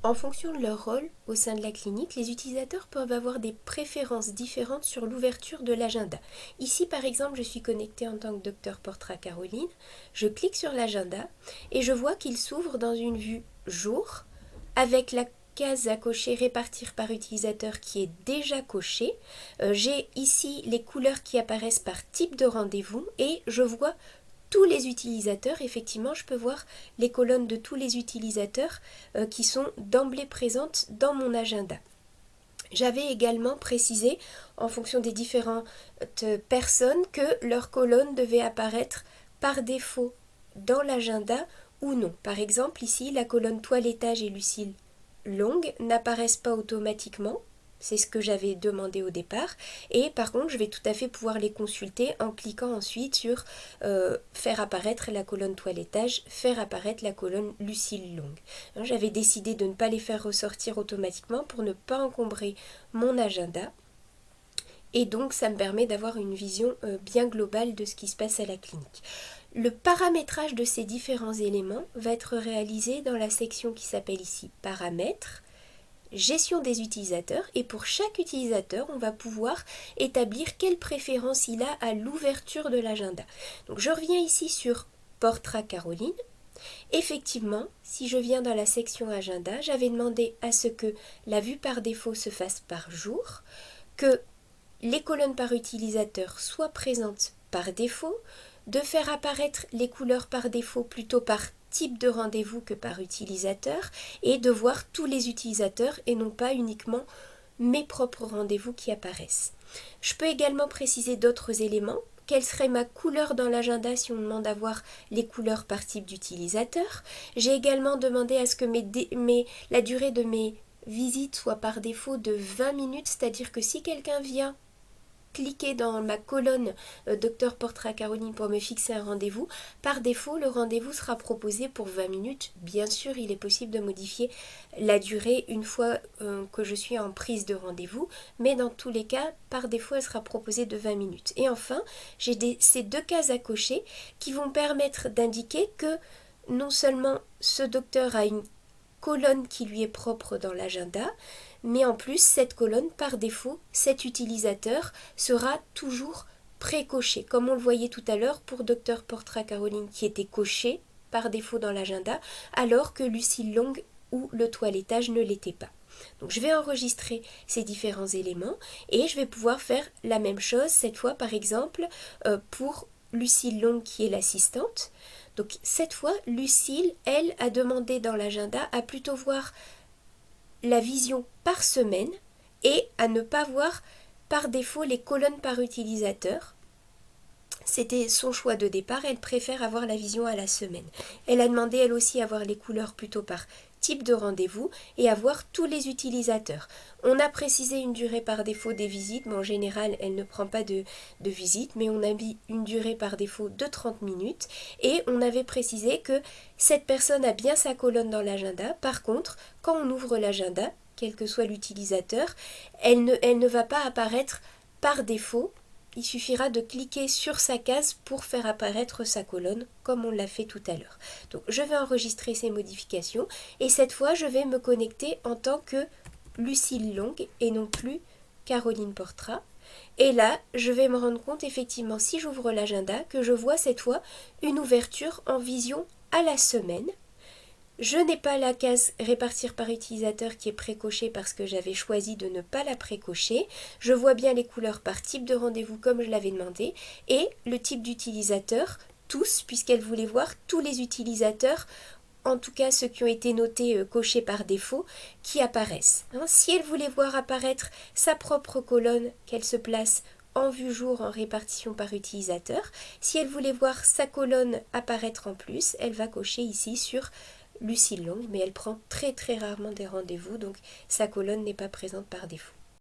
En fonction de leur rôle au sein de la clinique, les utilisateurs peuvent avoir des préférences différentes sur l'ouverture de l'agenda. Ici, par exemple, je suis connectée en tant que docteur Portra Caroline. Je clique sur l'agenda et je vois qu'il s'ouvre dans une vue jour avec la case à cocher répartir par utilisateur qui est déjà cochée. J'ai ici les couleurs qui apparaissent par type de rendez-vous et je vois tous les utilisateurs. Effectivement, je peux voir les colonnes de tous les utilisateurs qui sont d'emblée présentes dans mon agenda. J'avais également précisé, en fonction des différentes personnes, que leur colonne devait apparaître par défaut dans l'agenda ou non. Par exemple, ici, la colonne toilettage et Lucille longue n'apparaissent pas automatiquement. C'est ce que j'avais demandé au départ. Et par contre, je vais tout à fait pouvoir les consulter en cliquant ensuite sur faire apparaître la colonne toilettage, faire apparaître la colonne Lucille longue. J'avais décidé de ne pas les faire ressortir automatiquement pour ne pas encombrer mon agenda. Et donc, ça me permet d'avoir une vision bien globale de ce qui se passe à la clinique. Le paramétrage de ces différents éléments va être réalisé dans la section qui s'appelle ici Paramètres, Gestion des utilisateurs, et pour chaque utilisateur, on va pouvoir établir quelle préférence il a à l'ouverture de l'agenda. Donc je reviens ici sur Portra Caroline. Effectivement, si je viens dans la section Agenda, j'avais demandé à ce que la vue par défaut se fasse par jour, que les colonnes par utilisateur soient présentes par défaut, de faire apparaître les couleurs par défaut plutôt par type de rendez-vous que par utilisateur, et de voir tous les utilisateurs et non pas uniquement mes propres rendez-vous qui apparaissent. Je peux également préciser d'autres éléments. Quelle serait ma couleur dans l'agenda si on me demande d'avoir les couleurs par type d'utilisateur. J'ai également demandé à ce que la durée de mes visites soit par défaut de 20 minutes, c'est-à-dire que si quelqu'un vient cliquer dans ma colonne Docteur Portra Caroline pour me fixer un rendez-vous, par défaut le rendez-vous sera proposé pour 20 minutes. Bien sûr, il est possible de modifier la durée une fois que je suis en prise de rendez-vous, mais dans tous les cas, par défaut, elle sera proposée de 20 minutes. Et enfin, j'ai ces deux cases à cocher qui vont permettre d'indiquer que non seulement ce docteur a une colonne qui lui est propre dans l'agenda, mais en plus cette colonne par défaut, cet utilisateur sera toujours pré-coché, comme on le voyait tout à l'heure pour Dr Portra Caroline qui était coché par défaut dans l'agenda, alors que Lucille Longue ou le toilettage ne l'était pas. Donc je vais enregistrer ces différents éléments et je vais pouvoir faire la même chose cette fois par exemple pour Lucille Longue qui est l'assistante. Donc cette fois, Lucille, elle, a demandé dans l'agenda à plutôt voir la vision par semaine et à ne pas voir par défaut les colonnes par utilisateur. C'était son choix de départ, elle préfère avoir la vision à la semaine. Elle a demandé elle aussi à voir les couleurs plutôt par type de rendez-vous et à voir tous les utilisateurs. On a précisé une durée par défaut des visites, mais en général elle ne prend pas de visite, mais on a mis une durée par défaut de 30 minutes et on avait précisé que cette personne a bien sa colonne dans l'agenda. Par contre, quand on ouvre l'agenda, quel que soit l'utilisateur, elle ne va pas apparaître par défaut. Il suffira de cliquer sur sa case pour faire apparaître sa colonne comme on l'a fait tout à l'heure. Donc je vais enregistrer ces modifications et cette fois je vais me connecter en tant que Lucille Longue et non plus Caroline Portra. Et là je vais me rendre compte effectivement si j'ouvre l'agenda que je vois cette fois une ouverture en vision à la semaine. Je n'ai pas la case répartir par utilisateur qui est précochée parce que j'avais choisi de ne pas la précocher. Je vois bien les couleurs par type de rendez-vous comme je l'avais demandé et le type d'utilisateur, tous, puisqu'elle voulait voir tous les utilisateurs, en tout cas ceux qui ont été notés cochés par défaut, qui apparaissent. Si elle voulait voir apparaître sa propre colonne, qu'elle se place en vue jour en répartition par utilisateur, si elle voulait voir sa colonne apparaître en plus, elle va cocher ici sur Lucille Longue, mais elle prend très rarement des rendez-vous, donc sa colonne n'est pas présente par défaut.